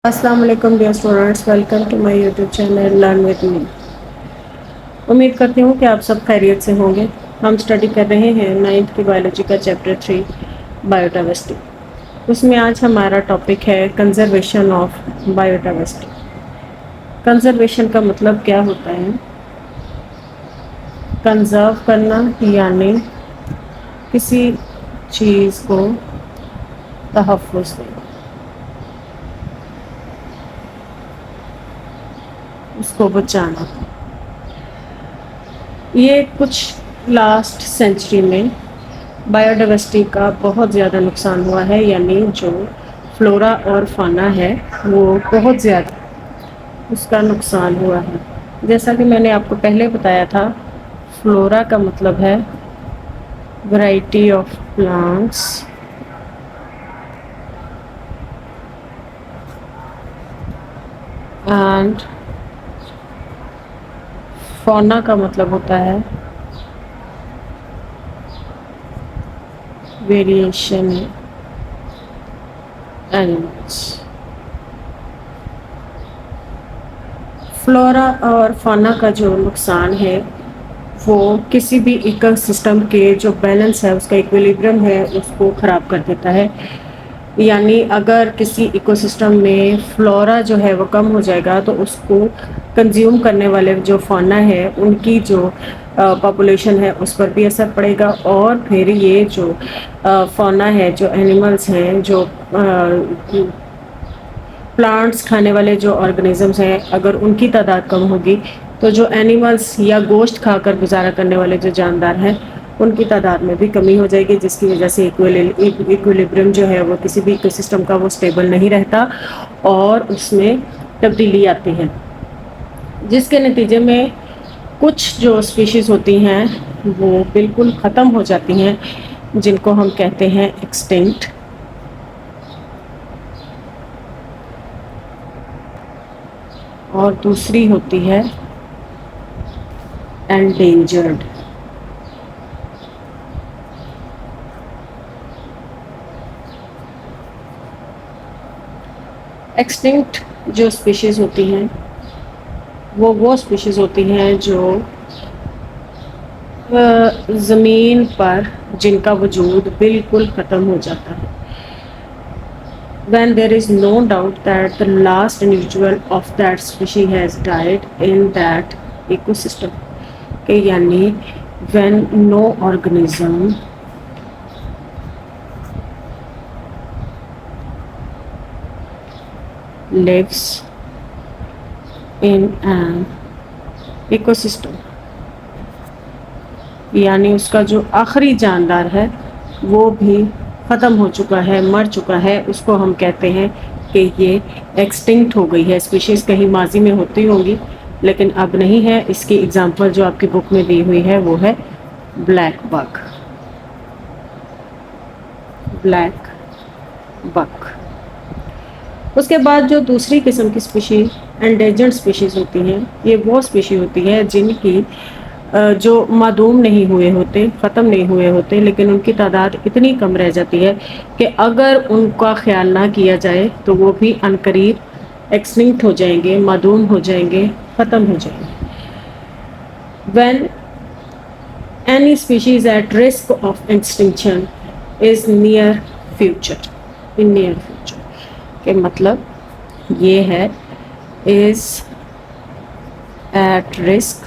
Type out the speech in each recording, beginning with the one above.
السلام علیکم dear students, welcome to my YouTube channel learn with me. امید کرتی ہوں کہ آپ سب خیریت سے ہوں گے۔ ہم اسٹڈی کر رہے ہیں 9th کی بایولوجی کا چیپٹر 3 بایوڈائیورسٹی۔ اس میں آج ہمارا ٹاپک ہے کنزرویشن آف بایوڈائیورسٹی۔ کنزرویشن کا مطلب کیا ہوتا ہے؟ کنزرو کرنا یعنی کسی چیز کو تحفظ دینا، اس کو بچانا۔ یہ کچھ لاسٹ سینچری میں بایوڈائیورسٹی کا بہت زیادہ نقصان ہوا ہے، یعنی جو فلورا اور فانا ہے وہ بہت زیادہ اس کا نقصان ہوا ہے۔ جیسا کہ میں نے آپ کو پہلے بتایا تھا، فلورا کا مطلب ہے variety of plants, and fauna کا مطلب ہوتا ہے ویریشن اینیملس۔ فلورا اور فانا کا جو نقصان ہے وہ کسی بھی ایکو سسٹم کے جو بیلنس ہے، اس کا ایکویلیبرم ہے، اس کو خراب کر دیتا ہے۔ یعنی اگر کسی ایکو سسٹم میں فلورا جو ہے وہ کم ہو جائے گا تو اس کو کنزیوم کرنے والے جو فانا ہے ان کی جو پاپولیشن ہے اس پر بھی اثر پڑے گا، اور پھر یہ جو فانا ہے، جو اینیملز ہیں، جو پلانٹس کھانے والے جو آرگنیزمز ہیں، اگر ان کی تعداد کم ہوگی تو جو اینیملز یا گوشت کھا کر گزارا کرنے والے جو جاندار ہیں ان کی تعداد میں بھی کمی ہو جائے گی، جس کی وجہ سے ایکویلیبرم جو ہے وہ کسی بھی ایکو سسٹم کا وہ اسٹیبل نہیں رہتا اور اس میں تبدیلی آتی ہے، جس کے نتیجے میں کچھ جو اسپیشیز ہوتی ہیں وہ بالکل ختم ہو جاتی ہیں، جن کو ہم کہتے ہیں ایکسٹنکٹ، اور دوسری ہوتی ہے انڈینجرڈ۔ ایکسٹنکٹ جو اسپیشیز ہوتی ہیں وہ اسپیشیز ہوتی ہیں جو زمین پر جن کا وجود بالکل ختم ہو جاتا ہے۔ When there is no doubt that the last individual of that species has died in that ecosystem، کہ یعنی when no organism lives in an ecosystem، یعنی اس کا جو آخری جاندار ہے وہ بھی ختم ہو چکا ہے، مر چکا ہے، اس کو ہم کہتے ہیں کہ یہ ایکسٹنکٹ ہو گئی ہے۔ اسپیشیز کہیں ماضی میں ہوتی ہوں گی لیکن اب نہیں ہے۔ اس کی اگزامپل جو آپ کی بک میں دی ہوئی ہے وہ ہے بلیک بگ۔ Black bug. اس کے بعد جو دوسری قسم کی اسپیشیز انڈینجرڈ اسپیشیز ہوتی ہیں، یہ وہ اسپیشیز ہوتی ہیں جن کی جو معدوم نہیں ہوئے ہوتے، ختم نہیں ہوئے ہوتے، لیکن ان کی تعداد اتنی کم رہ جاتی ہے کہ اگر ان کا خیال نہ کیا جائے تو وہ بھی عنقریب ایکسٹنکٹ ہو جائیں گے، معدوم ہو جائیں گے، ختم ہو جائیں گے۔ When any species at risk of extinction is near future، in near future کہ مطلب یہ ہے is at risk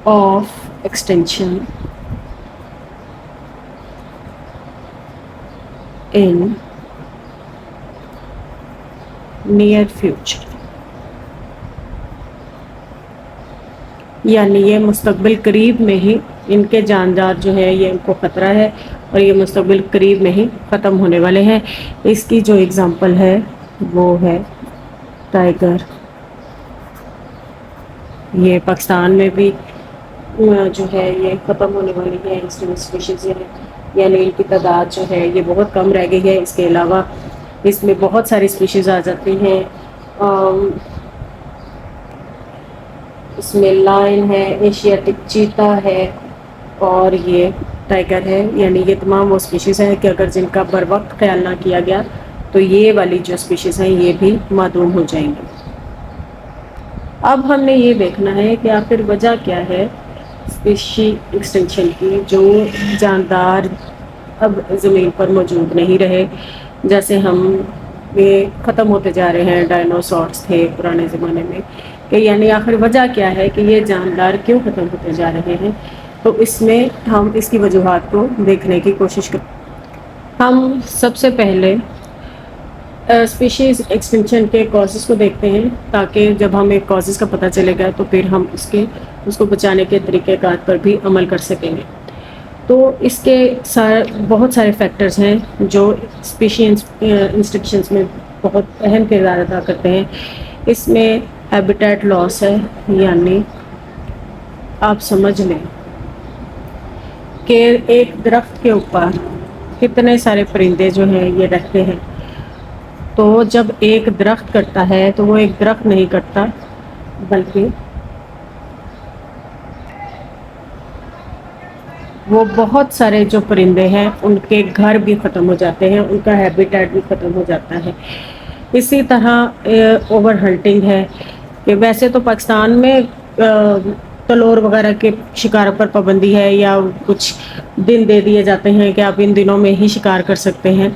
of extinction in near future، یعنی یہ مستقبل قریب میں ہی ان کے جاندار جو ہے یہ ان کو خطرہ ہے اور یہ مستقبل قریب میں ہی ختم ہونے والے ہیں۔ اس کی جو اگزامپل ہے وہ ہے ٹائیگر۔ یہ پاکستان میں بھی جو ہے یہ ختم ہونے والی ہے، اسپیشیز ہے، یعنی ان کی تعداد جو ہے یہ بہت کم رہ گئی ہے۔ اس کے علاوہ اس میں بہت ساری اسپیشیز آ جاتی ہیں، اس میں لائن ہے، ایشیاٹک چیتا ہے اور یہ ٹائیگر ہے۔ یعنی یہ تمام وہ اسپیشیز ہیں کہ اگر جن کا بر وقت خیال نہ کیا گیا تو یہ والی جو اسپیشیز ہیں یہ بھی معدوم ہو جائیں گی۔ اب ہم نے یہ دیکھنا ہے کہ آخر وجہ کیا ہے اسپیشی ایکسٹینشن کی، جو جاندار اب زمین پر موجود نہیں رہے، جیسے ہم یہ ختم ہوتے جا رہے ہیں، ڈائنوسورس تھے پرانے زمانے میں، کہ یعنی آخر وجہ کیا ہے کہ یہ جاندار کیوں ختم ہوتے جا رہے ہیں۔ تو اس میں ہم اس کی وجوہات کو دیکھنے کی کوشش کریں۔ ہم سب سے پہلے اسپیشیز ایکسٹینشن کے کازز کو دیکھتے ہیں، تاکہ جب ہمیں کازز کا پتہ چلے گا تو پھر ہم اس کو بچانے کے طریقہ کار پر بھی عمل کر سکیں گے۔ تو اس کے بہت سارے فیکٹرز ہیں جو اسپیشیز انسٹرکشنز میں بہت اہم کردار ادا کرتے ہیں۔ اس میں ہیبیٹیٹ لاس ہے، یعنی آپ سمجھ لیں کہ ایک درخت کے اوپر کتنے سارے پرندے جو ہیں یہ رہتے ہیں، تو جب ایک درخت کٹتا ہے تو وہ ایک درخت نہیں کٹتا، بلکہ وہ بہت سارے جو پرندے ہیں ان کے گھر بھی ختم ہو جاتے ہیں، ان کا ہیبیٹیٹ بھی ختم ہو جاتا ہے۔ اسی طرح اوور ہنٹنگ ہے، کہ ویسے تو پاکستان میں تلور وغیرہ کے شکار پر پابندی ہے، یا کچھ دن دے دیے جاتے ہیں کہ آپ ان دنوں میں ہی شکار کر سکتے ہیں،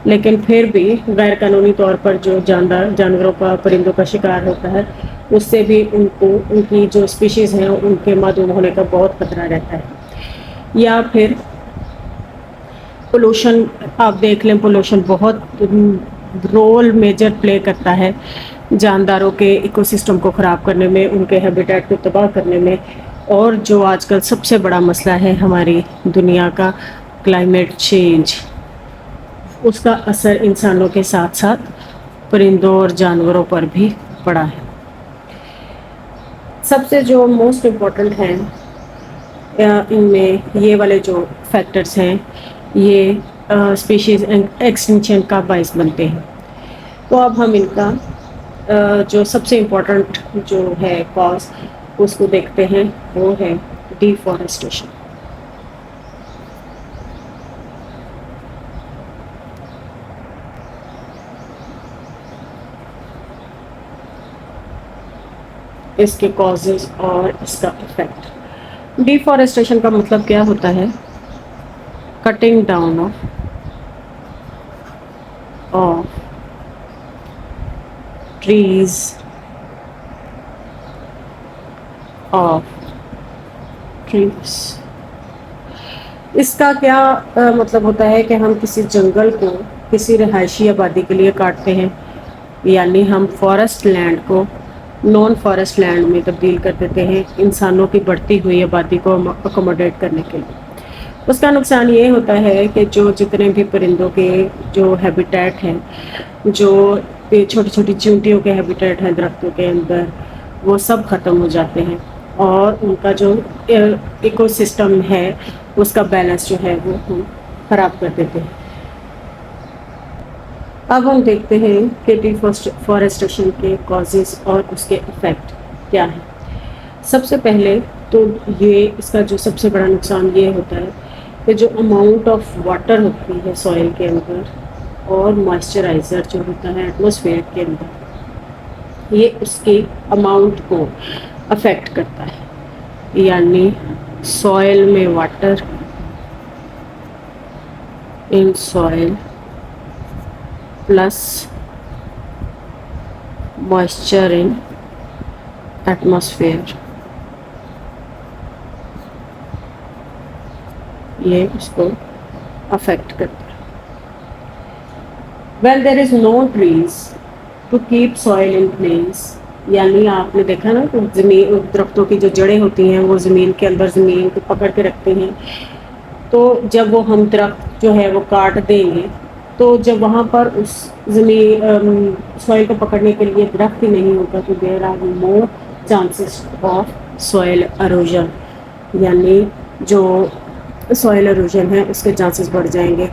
لیکن پھر بھی غیر قانونی طور پر جو جانوروں کا پرندوں کا شکار ہوتا ہے، اس سے بھی ان کی جو اسپیشیز ہیں ان کے معدوم ہونے کا بہت خطرہ رہتا ہے۔ یا پھر پولوشن، آپ دیکھ لیں پولوشن بہت رول میجر پلے کرتا ہے جانداروں کے ایکو سسٹم کو خراب کرنے میں، ان کے ہیبیٹیٹ کو تباہ کرنے میں۔ اور جو آج کل سب سے بڑا مسئلہ ہے ہماری دنیا کا، کلائمیٹ چینج، اس کا اثر انسانوں کے ساتھ ساتھ پرندوں اور جانوروں پر بھی پڑا ہے۔ سب سے جو موسٹ امپورٹنٹ ہیں ان میں یہ والے جو فیکٹرز ہیں، یہ اسپیشیز ایکسٹینشن کا باعث بنتے ہیں۔ تو اب ہم ان کا جو سب سے امپورٹنٹ جو ہے کاز اس کو دیکھتے ہیں، وہ ہے ڈیفارسٹیشن۔ اس کے کازز اور اس کا افیکٹ۔ ڈیفارسٹیشن کا مطلب کیا ہوتا ہے؟ کٹنگ ڈاؤن آف ٹریز اس کا کیا مطلب ہوتا ہے کہ ہم کسی جنگل کو کسی رہائشی آبادی کے لیے کاٹتے ہیں، یعنی ہم فارسٹ لینڈ کو نان فارسٹ لینڈ میں تبدیل کر دیتے ہیں انسانوں کی بڑھتی ہوئی آبادی کو اکوموڈیٹ کرنے کے لیے۔ اس کا نقصان یہ ہوتا ہے کہ جو جتنے بھی پرندوں کے جو ہیبیٹیٹ ہیں، جو چھوٹی چھوٹی چونٹیوں کے ہیبیٹیٹ ہیں درختوں کے اندر، وہ سب ختم ہو جاتے ہیں، اور ان کا جو ایکو سسٹم ہے اس کا بیلنس جو ہے وہ ہم خراب کر دیتے ہیں۔ اب ہم دیکھتے ہیں کہ ڈیفارسٹیشن کے کازز اور اس کے افیکٹ کیا ہیں۔ سب سے پہلے تو یہ اس کا جو سب سے بڑا نقصان یہ ہوتا ہے کہ جو اماؤنٹ آف واٹر ہوتی ہے سوئل کے اندر اور مائسچرائزر جو ہوتا ہے ایٹماسفیئر کے اندر، یہ اس کی اماؤنٹ کو افیکٹ کرتا ہے، یعنی سوئل میں water in soil plus moisture in atmosphere, یہ اس کو افیکٹ کرتا ہے۔ When there is no trees to keep soil in place، یعنی آپ نے دیکھا نا کہ زمین، درختوں کی جو جڑیں ہوتی ہیں وہ زمین کے اندر زمین کو پکڑ کے رکھتے ہیں، تو جب وہ ہم درخت جو ہے وہ کاٹ دیں گے تو جب وہاں پر اس زمین سوئل کو پکڑنے کے لیے درخت ہی نہیں ہوگا تو there are more chances of soil erosion, یعنی جو سوئل اروژن ہے اس کے چانسز بڑھ جائیں گے۔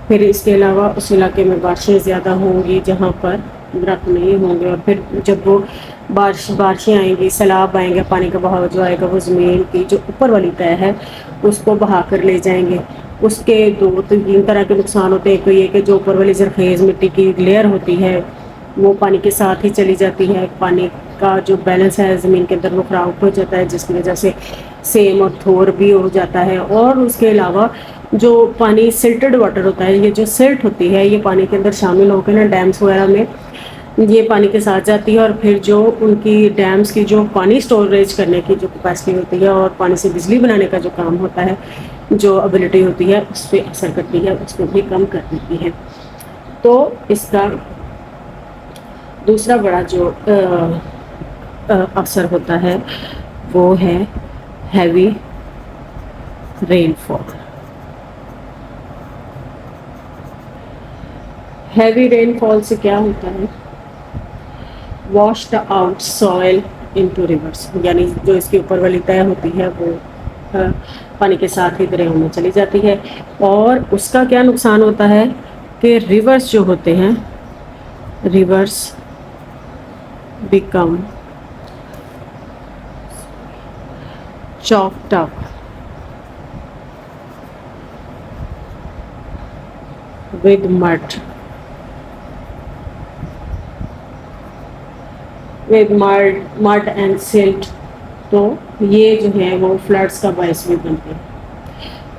پھر اس کے علاوہ اس علاقے میں بارشیں زیادہ ہوں گی جہاں پر درخت نہیں ہوں گے، اور پھر جب وہ بارشیں آئیں گی، سیلاب آئیں گے، پانی کا بہاؤ جو آئے گا وہ زمین کی جو اوپر والی تہہ ہے اس کو بہا کر لے جائیں گے، اس کے دو تین طرح کے نقصان ہوتے ہیں. ایک تو یہ کہ جو اوپر والی زرخیز مٹی کی لیئر ہوتی ہے وہ پانی کے ساتھ ہی چلی جاتی ہے. پانی کا جو بیلنس ہے زمین کے اندر وہ خراب ہو جاتا ہے، جس کی وجہ سے سیم اور تھور بھی ہو جاتا ہے. اور اس کے علاوہ جو پانی سلٹڈ واٹر ہوتا ہے، یہ جو سلٹ ہوتی ہے یہ پانی کے اندر شامل ہو کے نا ڈیمس وغیرہ میں یہ پانی کے ساتھ جاتی ہے، اور پھر جو ان کی ڈیمس کی جو پانی اسٹوریج کرنے کی جو کیپیسٹی ہوتی ہے اور پانی سے بجلی بنانے کا جو کام ہوتا ہے، جو ابیلٹی ہوتی ہے، اس پہ اثر کرتی ہے، اس کو بھی کم کر دیتی ہے. تو اس کا دوسرا بڑا جو اثر ہوتا ہے وہ ہے ہیوی رین فال. ہیوی رین فال سے کیا ہوتا ہے؟ Washed out soil into reverse, یعنی جو اس کے اوپر والی طے ہوتی ہے وہ پانی کے ساتھ ہی دریاؤں میں چلی جاتی ہے. اور اس کا کیا نقصان ہوتا ہے کہ ریورس جو ہوتے ہیں، rivers become choked up with mud and silt. تو یہ جو ہے وہ فلڈس کا باعث بھی بنتے ہیں.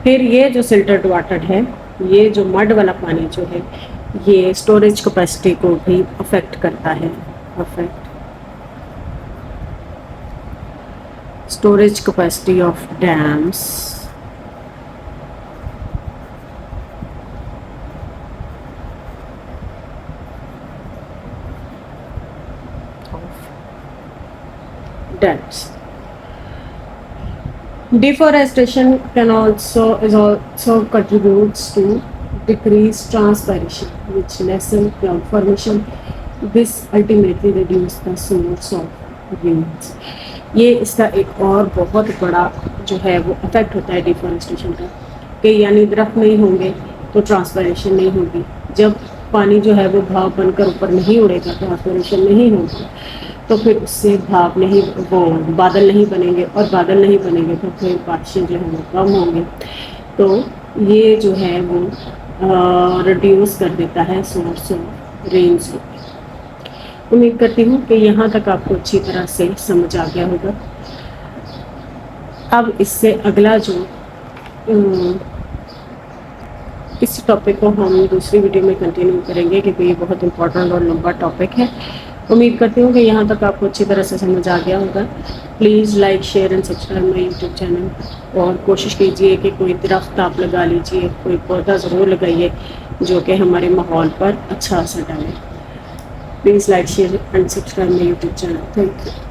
پھر یہ جو سلٹڈ واٹر ہے، یہ جو مڈ والا پانی جو ہے، یہ اسٹوریج کیپیسٹی کو بھی افیکٹ کرتا ہے. Storage capacity of dams debts. Deforestation also contributes to decreased transpiration, which lessen cloud formation. This ultimately reduce the source of rains. یہ اس کا ایک اور بہت بڑا جو ہے وہ افیکٹ ہوتا ہے ڈیفارسٹیشن کا، کہ یعنی درخت نہیں ہوں گے تو ٹرانسپائریشن نہیں ہوگی. جب پانی جو ہے وہ بھاپ بن کر اوپر نہیں اڑے گا، ٹرانسپائریشن نہیں ہوگی، تو پھر اس سے بھاپ نہیں، وہ بادل نہیں بنیں گے، اور بادل نہیں بنیں گے تو پھر بارشیں جو ہیں وہ کم ہوں گی. تو یہ جو ہے وہ ریڈیوس کر دیتا ہے سورس آف رینز کو. امید کرتی ہوں کہ یہاں تک آپ کو اچھی طرح سے سمجھ آ گیا ہوگا. اب اس سے اگلا جو اس ٹاپک کو ہم دوسری ویڈیو میں کنٹینیو کریں گے، کیونکہ یہ بہت امپورٹنٹ اور لمبا ٹاپک ہے. امید کرتی ہوں کہ یہاں تک آپ کو اچھی طرح سے سمجھ آ گیا ہوگا. Please like, share and subscribe my YouTube channel. اور کوشش کیجیے کہ کوئی درخت آپ لگا لیجیے، کوئی پودا ضرور لگائیے جو کہ ہمارے ماحول پر اچھا اثر ڈالے. Please like, share and subscribe my YouTube channel. Thank you.